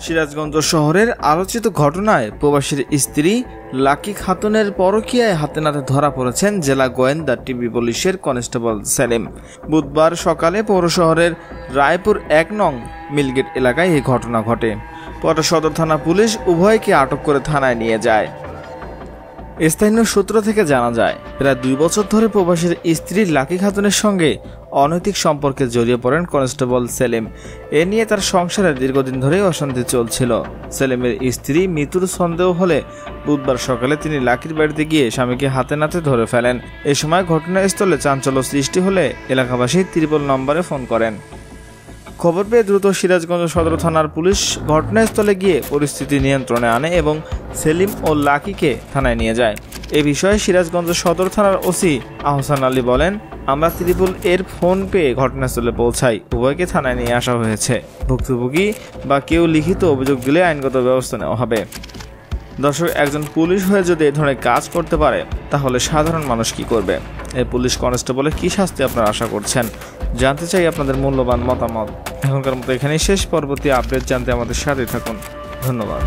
সিরাজগঞ্জ শহরের আলোচিত ঘটনায় প্রবাসীর স্ত্রী লাকি খাতুনের পরকীয়ায় হাতে নাতে ধরা পড়েছেন জেলা গোয়েন্দা টিভি পুলিশের কনস্টেবল সেলিম। বুধবার সকালে পৌর শহরের রায়পুর ১ নং মিলগেট এলাকায় এই ঘটনা ঘটে। পরে সদর থানা পুলিশ উভয়কে আটক করে থানায় নিয়ে যায়। স্থানীয় সূত্র থেকে জানা যায়, প্রায় ২ বছর ধরে প্রবাসীর স্ত্রী লাকি খাতুনের সঙ্গে অনৈতিক সম্পর্কে জড়িয়ে পড়েন কনস্টেবল সেলিম। এ নিয়ে তার সংসারে দীর্ঘদিন ধরেই অশান্তি চলছিল। সেলিমের স্ত্রী মৃত্যুর সন্দেহ হলে বুধবার সকালে তিনি লাকির বাড়িতে গিয়ে স্বামীকে হাতে নাতে ধরে ফেলেন। এ সময় ঘটনাস্থলে চাঞ্চল্য সৃষ্টি হলে এলাকাবাসী ৩৩ নম্বরে ফোন করেন। খবর পেয়ে দ্রুত সিরাজগঞ্জ সদর থানার পুলিশ ঘটনাস্থলে গিয়ে পরিস্থিতি নিয়ন্ত্রণে আনে এবং সেলিম ও লাকিকে থানায় নিয়ে যায়। এ বিষয়ে সিরাজগঞ্জ সদর থানার ওসি আহসান আলী বলেন, আমরা ত্রিপুল এর ফোন পেয়ে ঘটনাস্থলে পৌঁছাই। উভয়কে থানায় নিয়ে আসা হয়েছে। ভুক্তভোগী বা কেউ লিখিত অভিযোগ দিলে আইনগত ব্যবস্থা নেওয়া হবে। দর্শক, একজন পুলিশ হয়ে যদি এই ধরনের কাজ করতে পারে তাহলে সাধারণ মানুষ কি করবে? এই পুলিশ কনস্টেবলের কি শাস্তি আপনারা আশা করছেন? জানতে চাই আপনাদের মূল্যবান মতামত। এখনকার মতো এখানেই শেষ। পরবর্তী আপডেট জানতে আমাদের সাথে থাকুন। ধন্যবাদ।